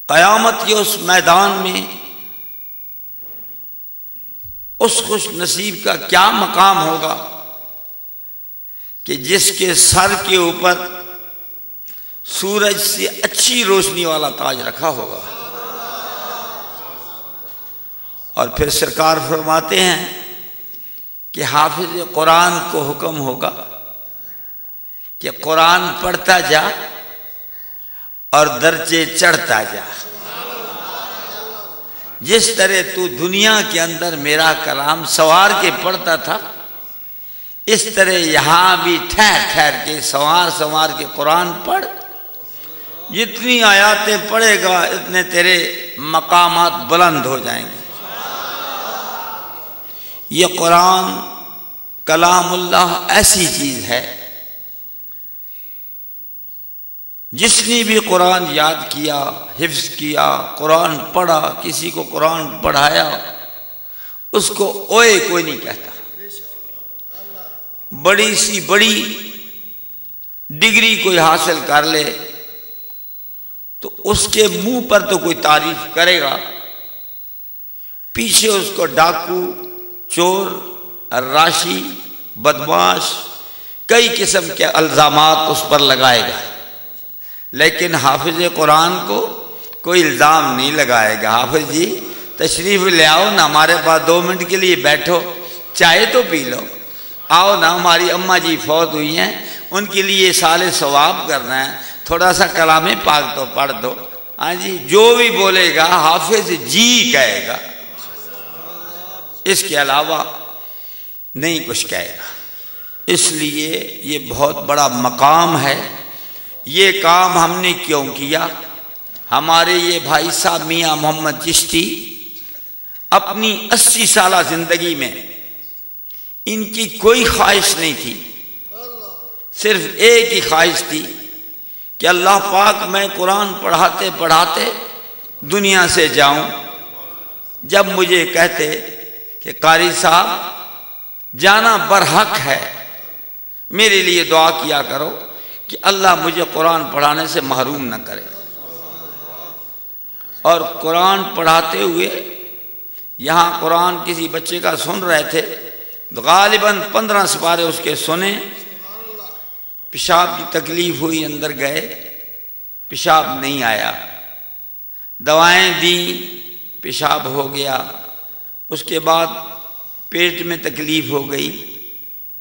قیامت کے اس میدان میں اس خوش نصیب کا کیا مقام ہوگا کہ جس کے سر کے اوپر سورج سے اچھی روشنی والا تاج رکھا ہوگا۔ اور پھر سرکار فرماتے ہیں کہ حافظ قرآن کو حکم ہوگا کہ قرآن پڑھتا جا اور درجے چڑھتا جا، جس طرح تو دنیا کے اندر میرا کلام سوار کے پڑھتا تھا، اس طرح یہاں بھی ٹھہر ٹھہر کے سوار کے قرآن پڑھ۔ جتنی آیاتیں پڑھے گا اتنے تیرے مقامات بلند ہو جائیں گے۔ یہ قرآن کلام اللہ ایسی چیز ہے، جس نے بھی قرآن یاد کیا، حفظ کیا، قرآن پڑھا، کسی کو قرآن پڑھایا، اس کو اوئے کوئی نہیں کہتا۔ بڑی سی بڑی ڈگری کوئی حاصل کر لے تو اس کے منہ پر تو کوئی تعریف کرے گا، پیچھے اس کو ڈاکو، چور، راشی، بدماش، کئی قسم کے الزامات اس پر لگائے گا، لیکن حافظ قرآن کو کوئی الزام نہیں لگائے گا۔ حافظ جی تشریف لے آؤ نا، ہمارے پاس 2 منٹ کے لیے بیٹھو، چائے تو پی لو، آؤ نا، ہماری اماں جی فوت ہوئی ہیں، ان کے لیے سال ثواب کرنا ہے، تھوڑا سا کلام پاک تو پڑھ دو۔ ہاں جی، جو بھی بولے گا حافظ جی کہے گا، اس کے علاوہ نہیں کچھ کہے گا۔ اس لیے یہ بہت بڑا مقام ہے۔ یہ کام ہم نے کیوں کیا؟ ہمارے یہ بھائی صاحب میاں محمد چشتی اپنی 80 سالہ زندگی میں ان کی کوئی خواہش نہیں تھی، صرف ایک ہی خواہش تھی کہ اللہ پاک میں قرآن پڑھاتے پڑھاتے دنیا سے جاؤں۔ جب مجھے کہتے کہ قاری صاحب جانا برحق ہے، میرے لیے دعا کیا کرو کہ اللہ مجھے قرآن پڑھانے سے محروم نہ کرے۔ اور قرآن پڑھاتے ہوئے یہاں قرآن کسی بچے کا سن رہے تھے، غالباً 15 سپارے اس کے سنے، پیشاب کی تکلیف ہوئی، اندر گئے، پیشاب نہیں آیا، دوائیں دیں، پیشاب ہو گیا، اس کے بعد پیٹ میں تکلیف ہو گئی،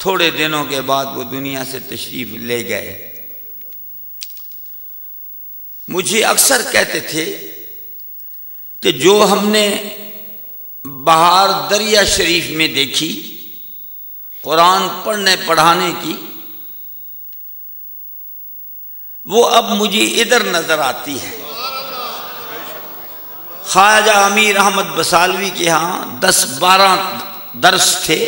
تھوڑے دنوں کے بعد وہ دنیا سے تشریف لے گئے۔ مجھے اکثر کہتے تھے کہ جو ہم نے بہار دریا شریف میں دیکھی قرآن پڑھنے پڑھانے کی، وہ اب مجھے ادھر نظر آتی ہے۔ خواجہ امیر احمد بسالوی کے ہاں 10-12 درس تھے،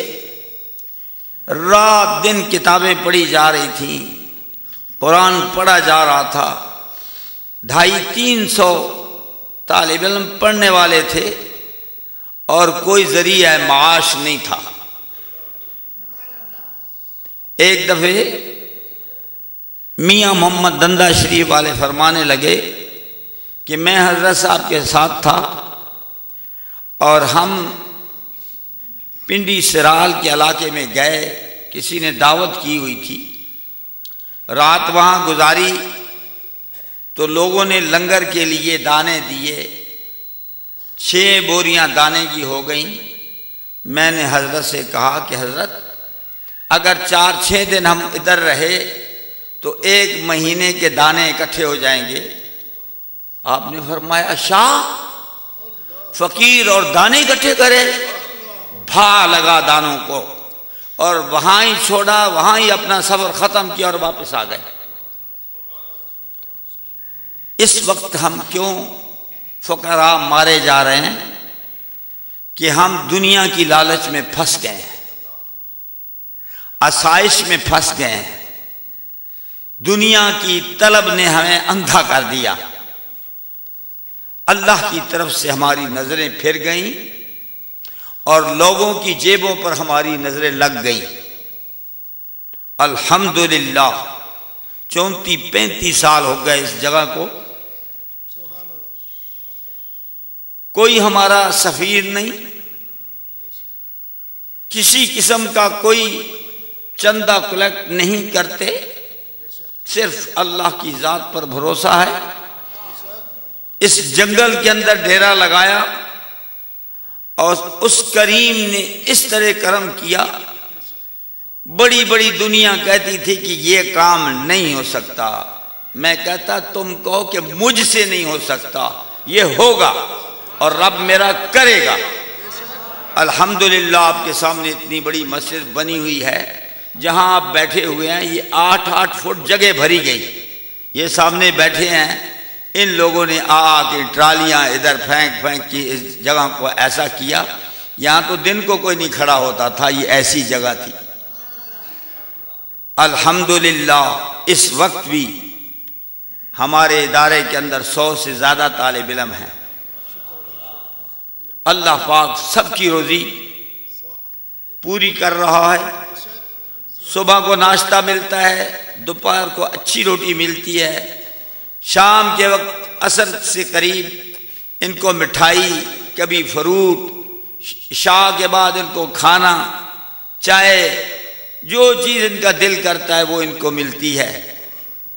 رات دن کتابیں پڑھی جا رہی تھیں، قرآن پڑھا جا رہا تھا، 250-300 طالب علم پڑھنے والے تھے اور کوئی ذریعہ معاش نہیں تھا۔ ایک دفعہ میاں محمد دندہ شریف والے فرمانے لگے کہ میں حضرت صاحب کے ساتھ تھا اور ہم پنڈی سرال کے علاقے میں گئے، کسی نے دعوت کی ہوئی تھی، رات وہاں گزاری تو لوگوں نے لنگر کے لیے دانے دیے، 6 بوریاں دانے کی ہو گئیں۔ میں نے حضرت سے کہا کہ حضرت اگر 4-6 دن ہم ادھر رہے تو 1 مہینے کے دانے اکٹھے ہو جائیں گے۔ آپ نے فرمایا شاہ فقیر اور دانے اکٹھے کرے؟ بھا لگا دانوں کو اور وہاں ہی چھوڑا، وہاں ہی اپنا سفر ختم کیا اور واپس آ گئے۔ اس وقت ہم کیوں فقراء مارے جا رہے ہیں کہ ہم دنیا کی لالچ میں پھنس گئے ہیں، آسائش میں پھنس گئے ہیں، دنیا کی طلب نے ہمیں اندھا کر دیا، اللہ کی طرف سے ہماری نظریں پھر گئیں اور لوگوں کی جیبوں پر ہماری نظریں لگ گئیں۔ الحمدللہ 34-35 سال ہو گئے اس جگہ کو، کوئی ہمارا سفیر نہیں، کسی قسم کا کوئی چندہ کلیکٹ نہیں کرتے، صرف اللہ کی ذات پر بھروسہ ہے۔ اس جنگل کے اندر ڈیرا لگایا اور اس کریم نے اس طرح کرم کیا، بڑی بڑی دنیا کہتی تھی کہ یہ کام نہیں ہو سکتا، میں کہتا تم کہو کہ مجھ سے نہیں ہو سکتا، یہ ہوگا اور رب میرا کرے گا۔ الحمدللہ آپ کے سامنے اتنی بڑی مسجد بنی ہوئی ہے، جہاں آپ بیٹھے ہوئے ہیں یہ 8-8 فٹ جگہ بھری گئی، یہ سامنے بیٹھے ہیں، ان لوگوں نے آ کے ٹرالیاں ادھر پھینک کی اس جگہ کو ایسا کیا، یہاں تو دن کو کوئی نہیں کھڑا ہوتا تھا، یہ ایسی جگہ تھی۔ الحمدللہ اس وقت بھی ہمارے ادارے کے اندر 100 سے زیادہ طالب علم ہیں۔ اللہ پاک سب کی روزی پوری کر رہا ہے، صبح کو ناشتہ ملتا ہے، دوپہر کو اچھی روٹی ملتی ہے، شام کے وقت عصر سے قریب ان کو مٹھائی، کبھی فروٹ، شام کے بعد ان کو کھانا، چائے، جو چیز ان کا دل کرتا ہے وہ ان کو ملتی ہے۔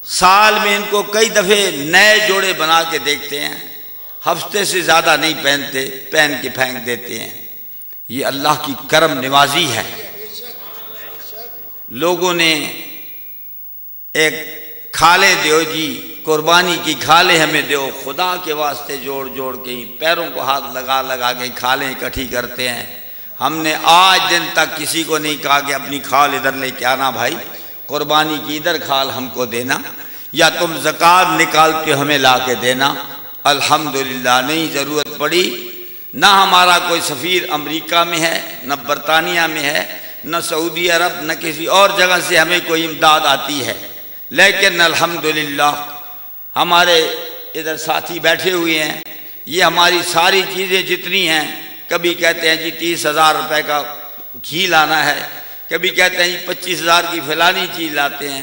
سال میں ان کو کئی دفعے نئے جوڑے بنا کے دیکھتے ہیں، ہفتے سے زیادہ نہیں پہنتے، پہن کے پھینک دیتے ہیں۔ یہ اللہ کی کرم نوازی ہے۔ لوگوں نے ایک کھالے دیو جی، قربانی کی کھالے ہمیں دیو، خدا کے واسطے جوڑ جوڑ کے پیروں کو ہاتھ لگا لگا کے کھالیں اکٹھی کرتے ہیں۔ ہم نے آج دن تک کسی کو نہیں کہا کہ اپنی کھال ادھر لے کے آنا بھائی، قربانی کی ادھر کھال ہم کو دینا، یا تم زکوٰۃ نکال کے ہمیں لا کے دینا۔ الحمدللہ نہیں ضرورت پڑی، نہ ہمارا کوئی سفیر امریکہ میں ہے، نہ برطانیہ میں ہے، نہ سعودی عرب، نہ کسی اور جگہ سے ہمیں کوئی امداد آتی ہے، لیکن الحمدللہ ہمارے ادھر ساتھی بیٹھے ہوئے ہیں، یہ ہماری ساری چیزیں جتنی ہیں، کبھی کہتے ہیں جی 30,000 روپے کا گھی لانا ہے، کبھی کہتے ہیں جی 25,000 کی فلانی چیز لاتے ہیں۔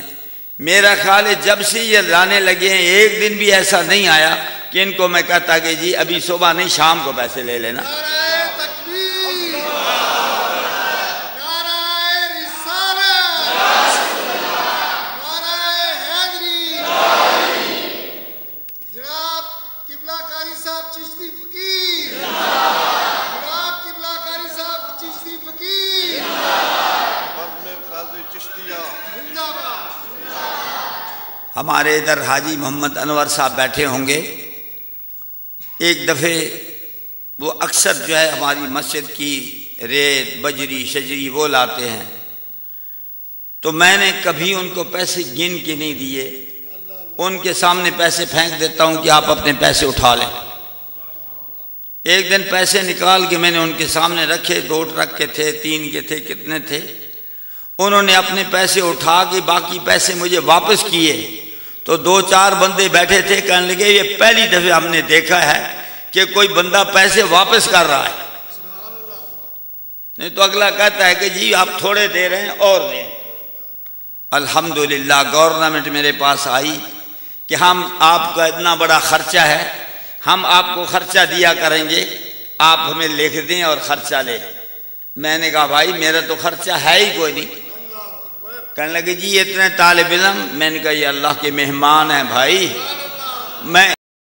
میرا خیال ہے جب سے یہ لانے لگے ہیں ایک دن بھی ایسا نہیں آیا کہ ان کو میں کہتا کہ جی ابھی صبح نہیں شام کو پیسے لے لینا۔ ہمارے ادھر حاجی محمد انور صاحب بیٹھے ہوں گے، ایک دفعے وہ اکثر جو ہے ہماری مسجد کی ریت بجری شجری وہ لاتے ہیں، تو میں نے کبھی ان کو پیسے گن کے نہیں دیے، ان کے سامنے پیسے پھینک دیتا ہوں کہ آپ اپنے پیسے اٹھا لیں۔ ایک دن پیسے نکال کے میں نے ان کے سامنے رکھے، 2 ٹرک کے تھے، 3 کے تھے، کتنے تھے، انہوں نے اپنے پیسے اٹھا کے باقی پیسے مجھے واپس کیے، تو 2-4 بندے بیٹھے تھے، کہنے لگے یہ پہلی دفعہ ہم نے دیکھا ہے کہ کوئی بندہ پیسے واپس کر رہا ہے، نہیں تو اگلا کہتا ہے کہ جی آپ تھوڑے دے رہے ہیں اور دیں۔ الحمدللہ گورنمنٹ میرے پاس آئی کہ ہم آپ کا اتنا بڑا خرچہ ہے، ہم آپ کو خرچہ دیا کریں گے، آپ ہمیں لکھ دیں اور خرچہ لیں۔ میں نے کہا بھائی میرا تو خرچہ ہے ہی کوئی نہیں۔ کہنے لگے جی اتنے طالب علم، میں نے کہا یہ اللہ کے مہمان ہیں بھائی، میں